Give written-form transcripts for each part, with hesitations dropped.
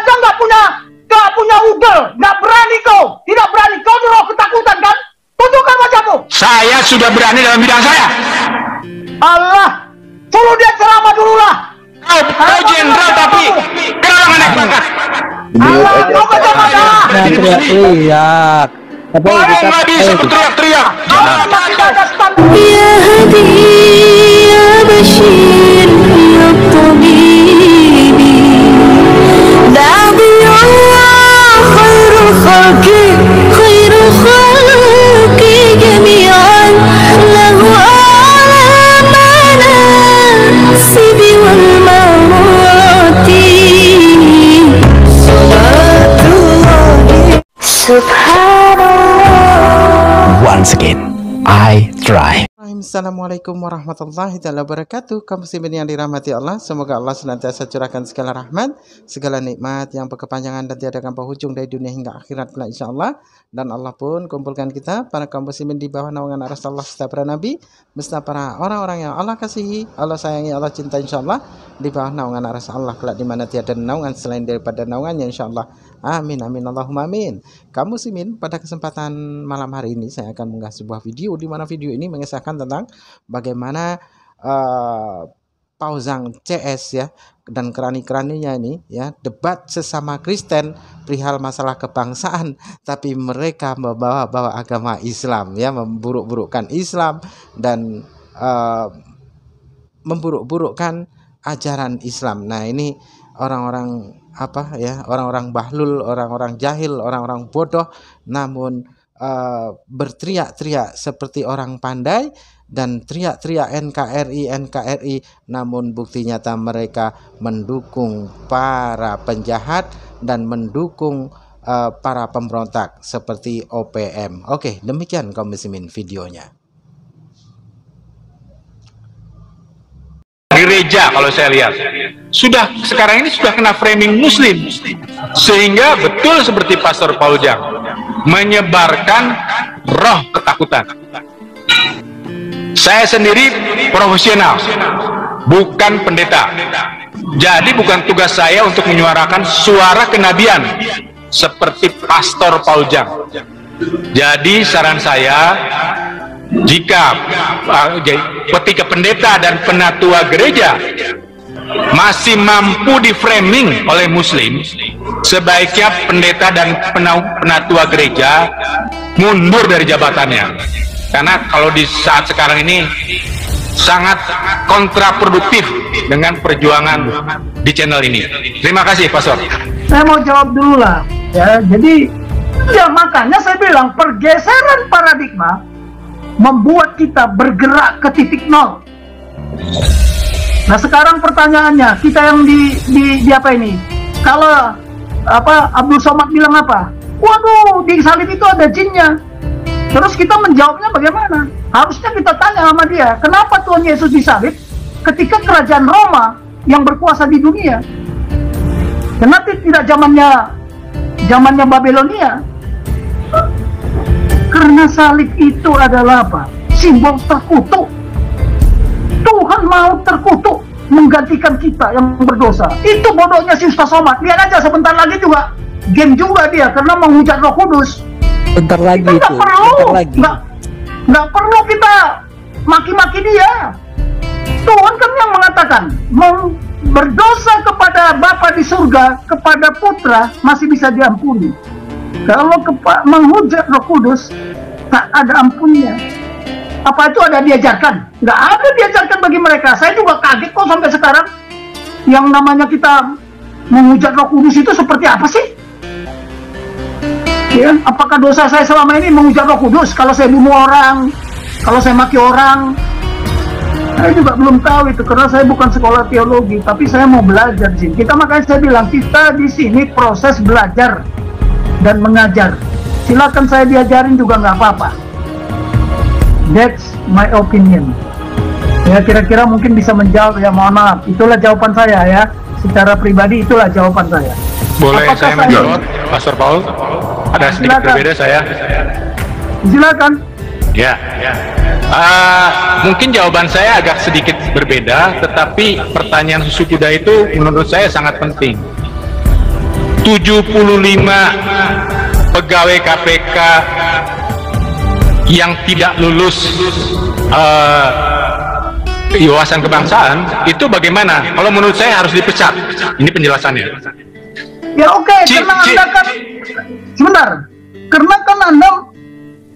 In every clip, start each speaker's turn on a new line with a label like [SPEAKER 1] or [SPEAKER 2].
[SPEAKER 1] aja nggak punya udel, nggak berani kau, tidak berani kau dulu ketakutan kan? Tunjukkan wajahmu.
[SPEAKER 2] Saya sudah berani dalam bidang saya.
[SPEAKER 1] Allah, suruh dia ceramah dulu lah.
[SPEAKER 2] Kau jenderal tapi kenapa nggak naik pangkat?
[SPEAKER 1] Allah, kau kacamata.
[SPEAKER 3] Teriak-teriak.
[SPEAKER 2] Kau nggak bisa berteriak-teriak.
[SPEAKER 4] يا هدي يا بشير يا طبيب دعبي الله خير الخلق جميعا له أعلى المناصب والمراتب صلاة الله سبحان الله.
[SPEAKER 3] Once again, I try.
[SPEAKER 5] Assalamualaikum warahmatullahi wabarakatuh. Kaum muslimin yang dirahmati Allah, semoga Allah senantiasa curahkan segala rahmat, segala nikmat yang berkepanjangan dan tiada penghujung dari dunia hingga akhirat kelak insyaallah. Dan Allah pun kumpulkan kita para kaum muslimin di bawah naungan aras Allah serta para nabi, beserta para orang-orang yang Allah kasihi, Allah sayangi, Allah cinta insyaallah, di bawah naungan aras Allah kelak di mana tiada naungan selain daripada naungannya insyaallah. Amin amin Allahumma amin. Kaum muslimin, pada kesempatan malam hari ini saya akan mengunggah sebuah video di mana video ini mengisahkan tentang bagaimana Pauzang CS ya dan kerani-keraninya ini ya debat sesama Kristen perihal masalah kebangsaan, tapi mereka membawa-bawa agama Islam ya, memburuk-burukkan Islam dan memburuk-burukkan ajaran Islam. Nah, ini orang-orang apa ya, orang-orang bahlul, orang-orang jahil, orang-orang bodoh, namun berteriak-teriak seperti orang pandai dan teriak-teriak NKRI, namun bukti nyata mereka mendukung para penjahat dan mendukung para pemberontak seperti OPM. Oke, demikian kaum muslimin videonya.
[SPEAKER 2] Gereja kalau saya lihat sekarang ini sudah kena framing muslim, sehingga betul seperti Pastor Paujang menyebarkan roh ketakutan. Saya sendiri profesional, bukan pendeta, jadi bukan tugas saya untuk menyuarakan suara kenabian seperti Pastor Paujang. Jadi saran saya, jika ketika pendeta dan penatua gereja masih mampu di framing oleh muslim, sebaiknya pendeta dan penatua gereja mundur dari jabatannya, karena kalau di saat sekarang ini sangat kontraproduktif dengan perjuangan di channel ini. Terima kasih Pastor.
[SPEAKER 1] Saya mau jawab dulu lah ya. Jadi ya makanya saya bilang pergeseran paradigma membuat kita bergerak ke titik nol. Nah, sekarang pertanyaannya, kita yang di apa ini? Kalau apa Abdul Somad bilang apa? Waduh, di salib itu ada jinnya. Terus kita menjawabnya bagaimana? Harusnya kita tanya sama dia, kenapa Tuhan Yesus disalib ketika kerajaan Roma yang berkuasa di dunia? Kenapa tidak zamannya Babilonia? Karena salib itu adalah apa? Simbol terkutuk. Tuhan mau terkutuk menggantikan kita yang berdosa. Itu bodohnya si Ustaz Somad. Lihat aja sebentar lagi juga game juga dia karena menghujat Roh Kudus.
[SPEAKER 3] Bentar lagi
[SPEAKER 1] kita
[SPEAKER 3] itu.
[SPEAKER 1] Nggak perlu kita maki-maki dia. Tuhan kan yang mengatakan berdosa kepada Bapa di surga, kepada Putra masih bisa diampuni. Kalau menghujat Roh Kudus tak ada ampunnya. Apa itu ada diajarkan? Nggak ada diajarkan bagi mereka. Saya juga kaget kok sampai sekarang. Yang namanya kita menghujat Roh Kudus itu seperti apa sih? Ya, apakah dosa saya selama ini menghujat Roh Kudus? Kalau saya bunuh orang, kalau saya maki orang, saya juga belum tahu itu karena saya bukan sekolah teologi, tapi saya mau belajar di sini. Makanya saya bilang kita di sini proses belajar dan mengajar. Silakan saya diajarin juga nggak apa-apa. That's my opinion. Ya, kira-kira mungkin bisa menjawab ya, mohon maaf. Itulah jawaban saya ya. Secara pribadi itulah jawaban saya.
[SPEAKER 2] Boleh
[SPEAKER 1] apakah
[SPEAKER 2] saya menjawab, Pastor Paul? Ada sedikit berbeda saya.
[SPEAKER 1] Silakan.
[SPEAKER 2] Ya. Mungkin jawaban saya agak sedikit berbeda, tetapi pertanyaan susu kuda itu menurut saya sangat penting. 75 pegawai KPK yang tidak lulus wawasan kebangsaan itu bagaimana? Kalau menurut saya harus dipecat. Ini penjelasannya.
[SPEAKER 1] Ya oke, karena Anda kan sebentar. Karena kan Anda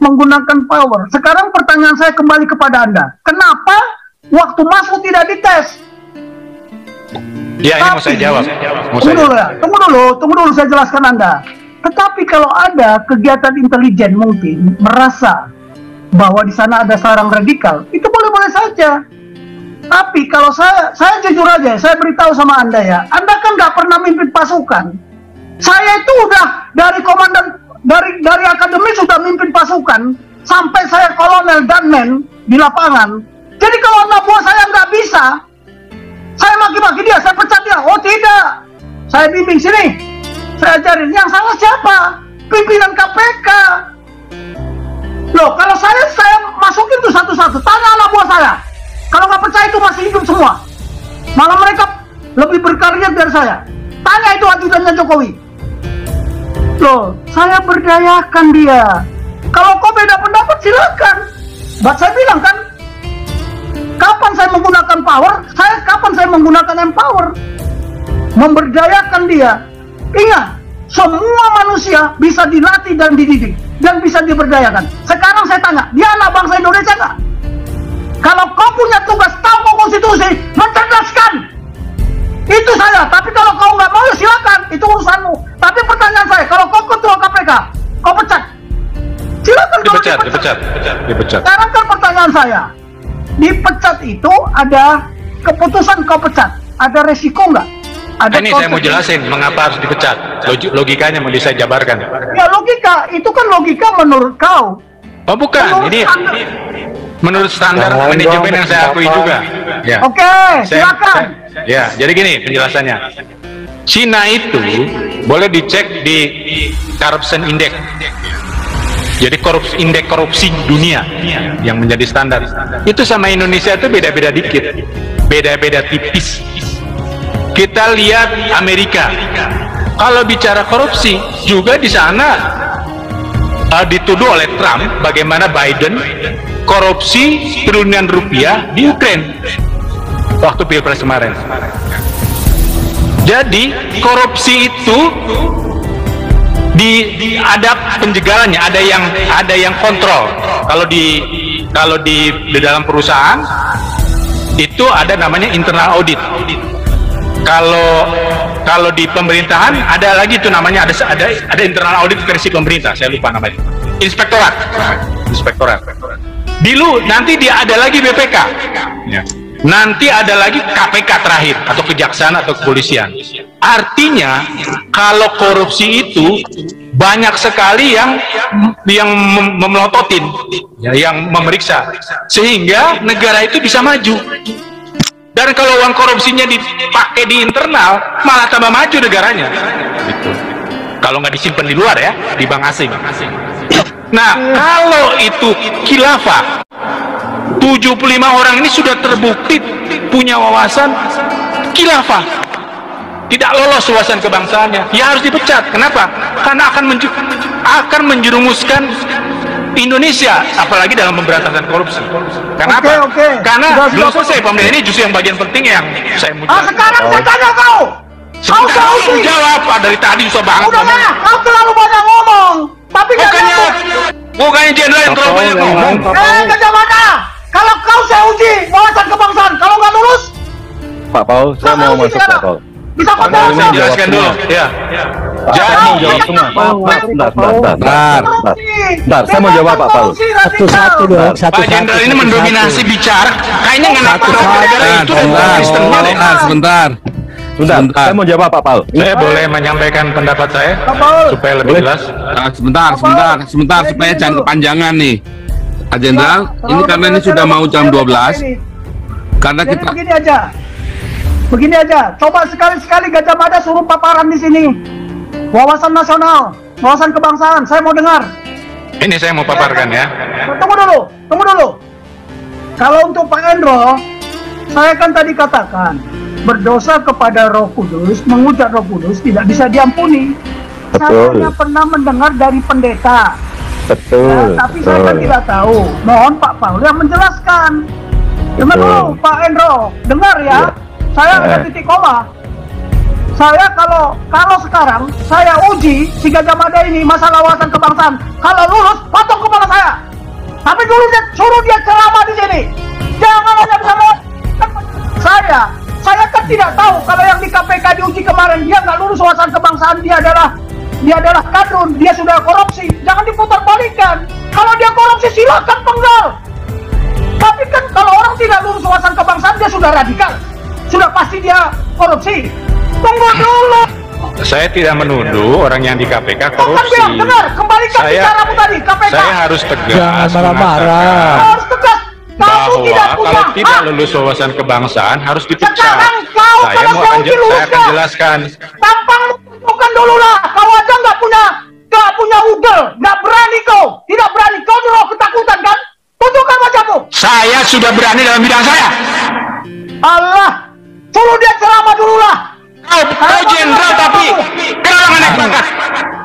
[SPEAKER 1] menggunakan power. Sekarang pertanyaan saya kembali kepada Anda. Kenapa waktu masuk tidak dites?
[SPEAKER 2] Ya, ini mau saya jawab.
[SPEAKER 1] Tunggu dulu saya jelaskan Anda. Tetapi kalau ada kegiatan intelijen mungkin merasa bahwa di sana ada sarang radikal, itu boleh-boleh saja. Tapi kalau saya jujur aja, saya beritahu sama Anda ya, Anda kan nggak pernah mimpin pasukan. Saya itu udah dari komandan, dari akademi sudah mimpin pasukan, sampai saya kolonel gunman di lapangan. Jadi kalau anak buah saya nggak bisa, saya maki-maki dia, saya pecat dia. Oh tidak, saya bimbing sini, saya ajarin. Yang salah siapa? Pimpinan KPK. Loh, kalau saya masukin tuh satu-satu, tanya anak buah saya. Kalau nggak percaya itu masih hidup semua. Malah mereka lebih berkarir dari saya. Tanya itu ajudannya Jokowi. Loh, saya berdayakan dia. Kalau kau beda pendapat silakan. Buat saya bilang kan, kapan saya menggunakan power? Kapan saya menggunakan empower? Memberdayakan dia. Ingat, semua manusia bisa dilatih dan dididik dan bisa diberdayakan. Sekarang saya tanya, dia anak bangsa Indonesia nggak? Kalau kau punya tugas tahu konstitusi, mencerdaskan. Itu saya. Tapi kalau kau nggak mau, ya silakan. Itu urusanmu. Tapi pertanyaan saya, kalau kau ketua KPK, kau pecat. Silakan kalau dipecat. Sekarang kan pertanyaan saya, dipecat itu ada keputusan kau pecat, ada resiko nggak? Ada
[SPEAKER 2] ini saya mau jelasin mengapa harus dipecat. Logikanya mau saya jabarkan.
[SPEAKER 1] Ya logika, itu kan logika menurut kau.
[SPEAKER 2] Oh bukan, ini menurut standar manajemen yang saya akui juga. Ya.
[SPEAKER 1] Oke, silakan.
[SPEAKER 2] Ya, jadi gini penjelasannya. Cina itu boleh dicek di Corruption Index. Jadi indeks korupsi dunia yang menjadi standar. Itu sama Indonesia itu beda-beda dikit, beda-beda tipis. Kita lihat Amerika. Kalau bicara korupsi juga di sana dituduh oleh Trump bagaimana Biden korupsi triliunan rupiah di Ukraine waktu Pilpres kemarin. Jadi korupsi itu ada penjagalannya, ada yang kontrol. Kalau di dalam perusahaan itu ada namanya internal audit. Kalau di pemerintahan ada lagi itu namanya ada internal audit versi pemerintah, saya lupa namanya. Inspektorat. Nanti dia ada lagi BPK. Ya. Nanti ada lagi KPK terakhir atau kejaksaan atau kepolisian. Artinya kalau korupsi itu banyak sekali yang memelototin, ya, yang memeriksa, sehingga negara itu bisa maju. Dan kalau uang korupsinya dipakai di internal, malah tambah maju negaranya. Gitu. Kalau nggak disimpan di luar ya, di bank asing. Nah, kalau itu khilafah, 75 orang ini sudah terbukti punya wawasan khilafah, tidak lolos wawasan kebangsaannya, ya harus dipecat. Kenapa? Karena akan menjerumuskan Indonesia, apalagi dalam pemberantasan korupsi. Kenapa? Karena belum selesai pemilihan ini, justru yang bagian penting yang saya mau jawab.
[SPEAKER 1] Sekarang saya tanya kau. Kau
[SPEAKER 2] jawab dari tadi susah banget.
[SPEAKER 1] Udah lah, kau terlalu banyak ngomong. Tapi
[SPEAKER 2] bukannya jenderal yang terlalu banyak ngomong.
[SPEAKER 1] Gajah Mada, kalau kau saya uji wawasan kebangsaan, kalau nggak lulus,
[SPEAKER 6] Pak Paul, saya mau masuk Pak Paul.
[SPEAKER 1] Bisa kau jawab.
[SPEAKER 2] Saya jelaskan dulu. Ya.
[SPEAKER 6] Jadi jawab semua. Bentar, saya mau jawab Pak Paul.
[SPEAKER 3] Satu-satu dong.
[SPEAKER 2] Pak Jenderal ini mendominasi bicara. Kayaknya nggak dapat negara itu
[SPEAKER 7] Sebentar.
[SPEAKER 6] Saya mau jawab Pak Paul.
[SPEAKER 2] Saya boleh menyampaikan pendapat saya supaya lebih jelas.
[SPEAKER 7] Sebentar supaya jangan kepanjangan nih. Pak Jenderal, ini karena ini sudah mau jam 12. Karena
[SPEAKER 1] Jadi
[SPEAKER 7] kita
[SPEAKER 1] begini aja. Coba sekali-sekali Gajah Mada suruh paparan di sini. Wawasan nasional, wawasan kebangsaan. Saya mau dengar.
[SPEAKER 2] Ini saya mau paparkan ya.
[SPEAKER 1] Tunggu dulu. Kalau untuk Pak Endro, saya kan tadi katakan berdosa kepada Roh Kudus, mengucap Roh Kudus tidak bisa diampuni. Saya
[SPEAKER 6] Betul.
[SPEAKER 1] hanya pernah mendengar dari pendeta,
[SPEAKER 6] Betul.
[SPEAKER 1] tapi saya kan tidak tahu. Mohon Pak Paul yang menjelaskan. Dengar dulu Pak Endro, dengar ya. Saya ada titik koma. Saya kalau sekarang saya uji si Gajah Mada ini masalah wawasan kebangsaan, kalau lulus potong kepala saya. Tapi dulu dia suruh dia ceramah di sini. Jangan hanya ceramah. Saya kan tidak tahu kalau yang di KPK diuji kemarin dia nggak lulus wawasan kebangsaan, dia adalah kadrun, dia sudah korupsi. Jangan diputar balikan. Kalau dia korupsi silakan penggal. Tapi kan kalau orang tidak lulus wawasan kebangsaan dia sudah radikal, sudah pasti dia korupsi. Tunggu dulu.
[SPEAKER 2] Saya tidak menuduh orang yang di KPK korupsi.
[SPEAKER 1] Bilang, dengar, kembalikan bicaramu tadi, KPK.
[SPEAKER 2] Saya harus tegas.
[SPEAKER 3] Jangan marah-marah.
[SPEAKER 2] mengatakan
[SPEAKER 1] Harus tegas. Kamu
[SPEAKER 2] bahwa
[SPEAKER 1] tidak punya
[SPEAKER 2] kalau tidak
[SPEAKER 1] hak.
[SPEAKER 2] lulus wawasan kebangsaan harus dipecat.
[SPEAKER 1] Sekarang kau
[SPEAKER 2] Saya
[SPEAKER 1] kalau
[SPEAKER 2] mau
[SPEAKER 1] saya
[SPEAKER 2] saya akan
[SPEAKER 1] luluskan,
[SPEAKER 2] jelaskan.
[SPEAKER 1] tampangmu tunjukkan dulu lah. Kau aja nggak punya udel, nggak berani kau, tidak berani. Kau dulu ketakutan kan? Tunjukkan wajahmu.
[SPEAKER 2] Saya sudah berani dalam bidang saya.
[SPEAKER 1] Allah, suruh dia ceramah dulu lah.
[SPEAKER 2] Kau jenderal tapi kenapa naik pangkat?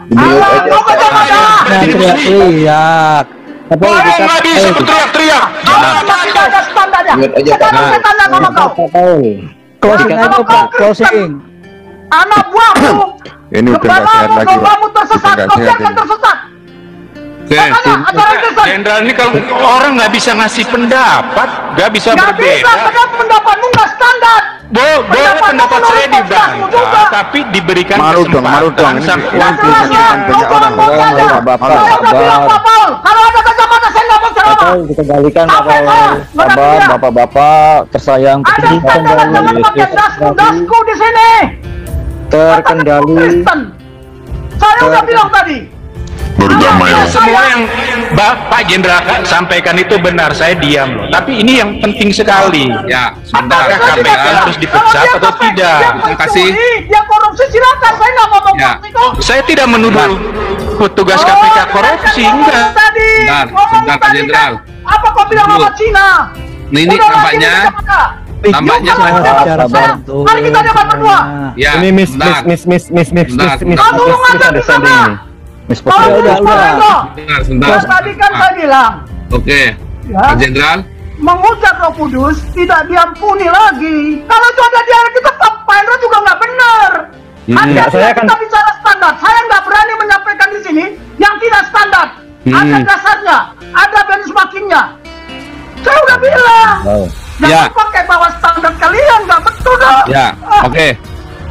[SPEAKER 1] Allah, kau Gajah Mada.
[SPEAKER 3] Jangan teriak-teriak. Apa
[SPEAKER 2] Kau
[SPEAKER 3] kita
[SPEAKER 2] nggak bisa teriak-teriak.
[SPEAKER 1] Allah tidak ada standarnya. Sekarang saya tanya sama kau.
[SPEAKER 3] closing aja Pak, closing.
[SPEAKER 1] Anak buahmu,
[SPEAKER 6] Ini udah nggak sehat lagi, Pak.
[SPEAKER 1] kamu tersesat,
[SPEAKER 6] Udah nggak
[SPEAKER 1] kau
[SPEAKER 6] sehat
[SPEAKER 1] biarkan
[SPEAKER 6] ini.
[SPEAKER 1] tersesat.
[SPEAKER 7] Oke.
[SPEAKER 1] Makanya acara Kristen.
[SPEAKER 2] Jenderal ini kalau orang nggak bisa ngasih pendapat, nggak bisa
[SPEAKER 1] Nggak bisa,
[SPEAKER 2] berbeda.
[SPEAKER 1] karena pendapatmu nggak standar.
[SPEAKER 2] Boleh pendapat saya dibantah, tapi diberikan
[SPEAKER 6] Malu dong,
[SPEAKER 2] kesempatan
[SPEAKER 6] ini
[SPEAKER 2] sampai
[SPEAKER 1] Nggak
[SPEAKER 2] waktu.
[SPEAKER 1] jelas ya,
[SPEAKER 6] banyak
[SPEAKER 1] kau
[SPEAKER 6] orang.
[SPEAKER 1] ngomong aja.
[SPEAKER 6] Bapak,
[SPEAKER 1] Saya udah bilang Pak Paul, kalau ada Gajah Mada saya nggak mau ceramah.
[SPEAKER 3] Kita kembalikan
[SPEAKER 1] Sampai saya,
[SPEAKER 3] Bapak,
[SPEAKER 1] dia.
[SPEAKER 3] bapak-bapak tersayang
[SPEAKER 1] Ada standar jangan pakai dasku di sini.
[SPEAKER 3] terkendali.
[SPEAKER 1] Kristen. Saya udah bilang tadi.
[SPEAKER 2] Ya, semua yang Pak Jenderal sampaikan itu benar, saya diam loh. Tapi ini yang penting sekali.
[SPEAKER 7] Ya, sebentar.
[SPEAKER 2] Apakah KPK harus dipecat atau tidak?
[SPEAKER 7] Terima kasih.
[SPEAKER 1] Dia korupsi silakan, saya nggak ngomong
[SPEAKER 7] Ya.
[SPEAKER 1] korupsi kok.
[SPEAKER 2] Saya tidak menuduh petugas KPK korupsi, enggak.
[SPEAKER 1] Tadi,
[SPEAKER 7] Bentar,
[SPEAKER 1] ngomong
[SPEAKER 7] bentar, Pak
[SPEAKER 1] tadi
[SPEAKER 7] Jenderal.
[SPEAKER 1] kan, apa kau bilang
[SPEAKER 7] Tunggu.
[SPEAKER 1] sama Cina?
[SPEAKER 7] Nah, ini
[SPEAKER 1] Udah lagi
[SPEAKER 7] tampaknya-
[SPEAKER 1] di Jakarta.
[SPEAKER 7] tampaknya
[SPEAKER 1] Yuk, kalau
[SPEAKER 7] saya-
[SPEAKER 1] ada masalah, mari kita debat berdua.
[SPEAKER 7] Ya,
[SPEAKER 6] Ini miss
[SPEAKER 7] bentar.
[SPEAKER 1] Kamu mengajar di sana. Kalau
[SPEAKER 3] udah.
[SPEAKER 7] Sebentar, sebentar.
[SPEAKER 1] Tadi kan saya bilang,
[SPEAKER 7] Oke,
[SPEAKER 1] ya,
[SPEAKER 7] Pak Jenderal.
[SPEAKER 1] mengucap Roh Kudus tidak diampuni lagi. Kalau itu ada di hari kita, Pak Hendra juga nggak benar.
[SPEAKER 6] saya kan-
[SPEAKER 1] Kita bicara standar. Saya nggak berani menyampaikan di sini yang tidak standar. Ada dasarnya, ada benchmarkingnya. Saya udah bilang. Jangan
[SPEAKER 7] Ya.
[SPEAKER 1] pakai bawah standar kalian, nggak betul dong.
[SPEAKER 7] Ya, oke.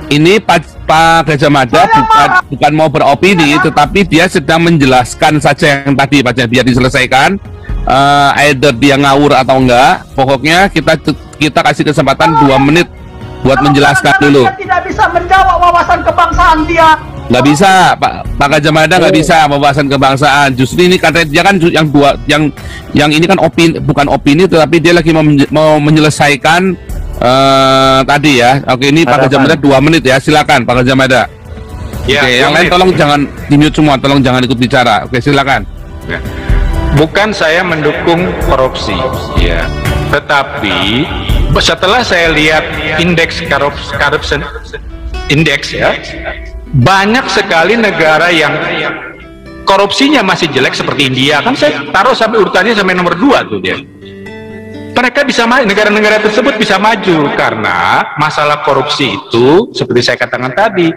[SPEAKER 7] Ini Pak Gajah Mada bukan mau beropini, tetapi dia sedang menjelaskan saja yang tadi, Pak, biar diselesaikan. Either dia ngawur atau enggak, pokoknya kita kasih kesempatan 2 menit buat
[SPEAKER 1] Kalau
[SPEAKER 7] menjelaskan
[SPEAKER 1] kadang-kadang
[SPEAKER 7] dulu.
[SPEAKER 1] Dia tidak bisa menjawab wawasan kebangsaan dia.
[SPEAKER 7] Nggak bisa, Pak Gajah Mada nggak bisa wawasan kebangsaan. Justru ini katanya dia kan yang ini kan bukan opini, tetapi dia lagi mau menyelesaikan tadi ya. Oke, ini Pak Gajah Mada 2 menit ya, silakan Pak Gajah Mada.
[SPEAKER 2] Ya,
[SPEAKER 7] Oke, yang
[SPEAKER 2] 2
[SPEAKER 7] lain
[SPEAKER 2] menit.
[SPEAKER 7] tolong jangan di-mute semua, tolong jangan ikut bicara. Oke, silakan.
[SPEAKER 2] Ya. Bukan saya mendukung korupsi, ya. Tetapi setelah saya lihat indeks corruption index ya, banyak sekali negara yang korupsinya masih jelek seperti India. Kan saya taruh sampai urutannya sampai nomor 2 tuh dia. Mereka bisa negara-negara tersebut bisa maju karena masalah korupsi itu seperti saya katakan tadi,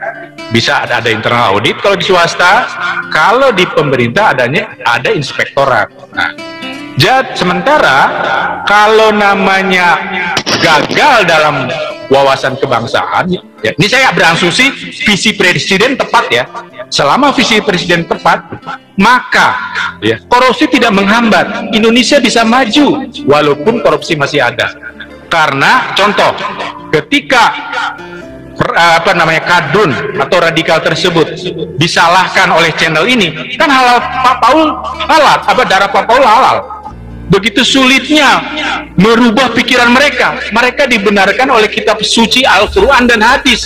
[SPEAKER 2] bisa ada internal audit kalau di swasta, kalau di pemerintah ada inspektorat. Nah, sementara kalau namanya gagal dalam wawasan kebangsaan, ya, ini saya berasumsi visi presiden tepat ya. Selama visi presiden tepat, maka ya, korupsi tidak menghambat. Indonesia bisa maju walaupun korupsi masih ada. Karena contoh, ketika kadrun atau radikal tersebut disalahkan oleh channel ini, kan halal Pak Paul halal, darah Pak Paul halal. Begitu sulitnya merubah pikiran mereka dibenarkan oleh kitab suci Al-Quran dan hadis,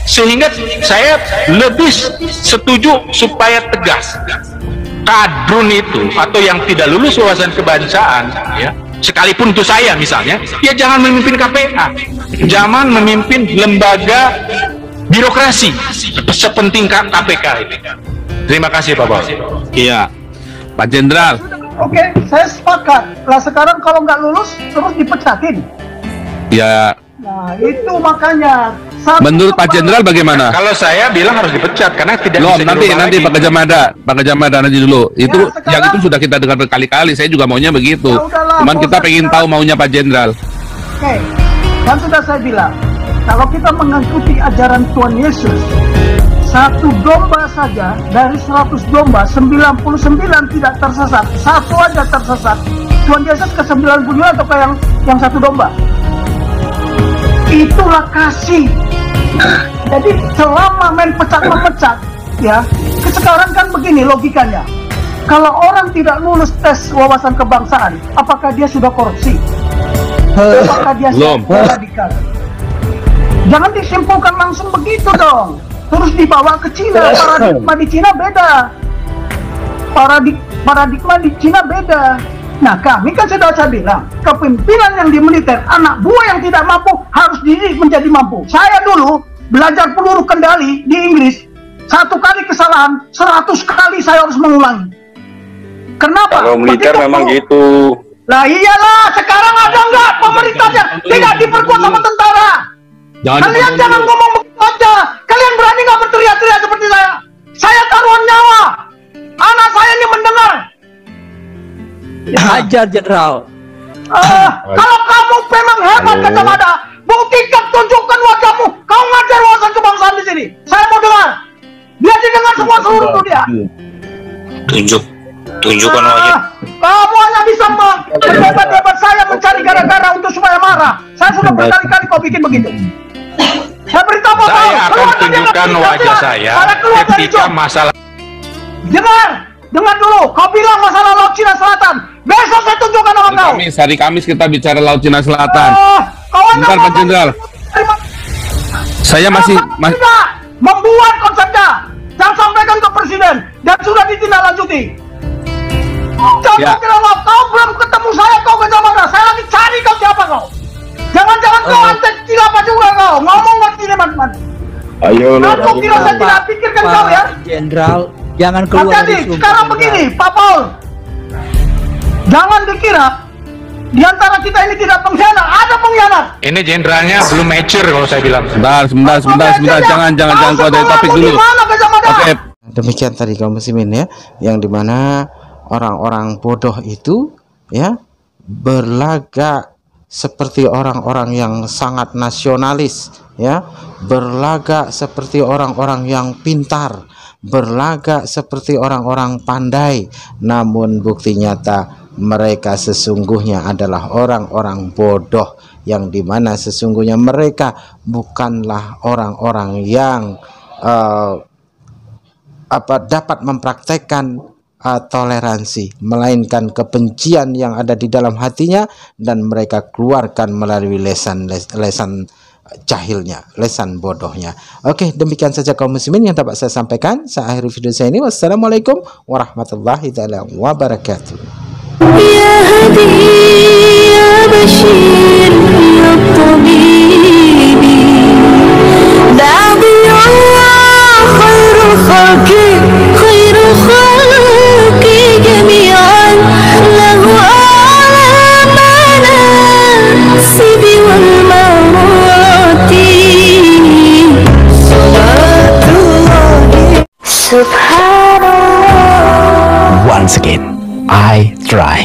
[SPEAKER 2] sehingga saya lebih setuju supaya tegas kadrun itu atau yang tidak lulus wawasan kebangsaan ya, sekalipun itu saya misalnya, ya jangan memimpin KPK, jangan memimpin lembaga birokrasi sepenting KPK ini. Terima kasih Pak Paul.
[SPEAKER 7] Iya, Pak Jenderal.
[SPEAKER 1] Oke, saya sepakat. Lah sekarang kalau nggak lulus terus dipecatin.
[SPEAKER 7] Ya,
[SPEAKER 1] Nah itu makanya.
[SPEAKER 7] menurut Pak Jenderal bagaimana?
[SPEAKER 2] Kalau saya bilang harus dipecat karena tidak
[SPEAKER 7] Belum,
[SPEAKER 2] bisa
[SPEAKER 7] nanti
[SPEAKER 2] dirubah lagi.
[SPEAKER 7] Pak Gajamada nanti dulu. Itu
[SPEAKER 1] sekarang-
[SPEAKER 7] yang itu sudah kita dengar berkali-kali. Saya juga maunya begitu.
[SPEAKER 1] Ya udahlah,
[SPEAKER 7] Cuman kita
[SPEAKER 1] proses
[SPEAKER 7] pengen
[SPEAKER 1] sekarang-
[SPEAKER 7] tahu maunya Pak Jenderal.
[SPEAKER 1] Oke, kan sudah saya bilang, kalau kita mengikuti ajaran Tuhan Yesus, satu domba saja dari 100 domba, 99 tidak tersesat, satu aja tersesat. Tuhan Yesus ke 99 atau ke yang satu domba? Itulah kasih. Jadi selama main pecat-memecat, ya, sekarang kan begini logikanya. Kalau orang tidak lulus tes wawasan kebangsaan, apakah dia sudah korupsi? Apakah dia
[SPEAKER 7] Belum.
[SPEAKER 1] radikal? Jangan disimpulkan langsung begitu dong. Terus dibawa ke Cina, paradigma di Cina beda. Paradigma di Cina beda. Nah kami kan sudah saya bilang, kepemimpinan yang di militer, anak buah yang tidak mampu harus dididik menjadi mampu. Saya dulu belajar peluru kendali di Inggris, satu kali kesalahan, 100 kali saya harus mengulangi. Kenapa?
[SPEAKER 6] Kalau militer
[SPEAKER 1] Begitu
[SPEAKER 6] memang
[SPEAKER 1] peluru.
[SPEAKER 6] gitu.
[SPEAKER 1] Lah iyalah, sekarang ada nggak pemerintahnya tidak diperkuat sama tentara? Kalian jangan ngomong begitu aja. Kalian berani nggak berteriak-teriak seperti saya? Saya taruhan nyawa. Anak saya ini mendengar.
[SPEAKER 3] Hajar Jenderal.
[SPEAKER 1] Kalau kamu memang hebat Gajamada, buktikan, tunjukkan wajahmu. Kau ngajar wawasan kebangsaan di sini. Saya mau dengar. Biar didengar semua seluruh dunia.
[SPEAKER 6] Tunjukkan wajah.
[SPEAKER 1] Kamu hanya bisa mendebat-debat saya mencari gara-gara untuk supaya marah. Saya sudah berkali-kali kau bikin begitu. Saya beritahu Pak Paul,
[SPEAKER 2] Saya akan
[SPEAKER 1] keluar dari
[SPEAKER 2] tunjukkan
[SPEAKER 1] Indonesia.
[SPEAKER 2] wajah saya
[SPEAKER 1] Karena keluar dari
[SPEAKER 2] ketika
[SPEAKER 1] job.
[SPEAKER 2] masalah.
[SPEAKER 1] Dengar dulu. Kau bilang masalah Laut Cina Selatan. Besok saya tunjukkan sama kau.
[SPEAKER 7] Hari Kamis kita bicara Laut Cina Selatan.
[SPEAKER 1] Kau hanya
[SPEAKER 7] Bentar, Pak
[SPEAKER 1] ngomong
[SPEAKER 7] Jenderal. Saya masih
[SPEAKER 1] tidak membuat konsepnya dan sampaikan ke presiden dan sudah ditindaklanjuti. Jangan
[SPEAKER 7] Ya.
[SPEAKER 1] kira kau belum ketemu saya, kau Gajamada. Saya lagi cari kau siapa kau. Jangan-jangan kau antek apa juga kau. Ngomong ngerti teman-teman.
[SPEAKER 6] Ayo lu.
[SPEAKER 1] Aku kira saya tidak pikirkan kau ya.
[SPEAKER 3] Pak Jenderal, jangan keluar
[SPEAKER 1] Hati-hati,
[SPEAKER 3] dari sumpah,
[SPEAKER 1] sekarang
[SPEAKER 3] Jenderal.
[SPEAKER 1] begini, Pak Paul. Jangan dikira di antara kita ini tidak pengkhianat, ada pengkhianat.
[SPEAKER 2] Ini jenderalnya belum mature kalau saya bilang.
[SPEAKER 7] sebentar. Jangan keluar dari topik dulu. Oke.
[SPEAKER 5] Demikian tadi kaum muslimin ya, yang dimana orang-orang bodoh itu ya berlagak seperti orang-orang yang sangat nasionalis ya, berlagak seperti orang-orang yang pintar, berlagak seperti orang-orang pandai, namun bukti nyata mereka sesungguhnya adalah orang-orang bodoh, yang dimana sesungguhnya mereka bukanlah orang-orang yang dapat mempraktekkan toleransi, melainkan kebencian yang ada di dalam hatinya dan mereka keluarkan melalui lesan jahilnya, lesan bodohnya. Oke, demikian saja kaum muslimin yang dapat saya sampaikan. Saya akhiri video saya ini. Wassalamualaikum warahmatullahi taala wabarakatuh.
[SPEAKER 4] يا هدي يا بشير يا طبيب دعوي الله خير الخلق جميعا له أعلى المناصب والمراتب صلاة الله سبحان الله.
[SPEAKER 8] Once again, I try.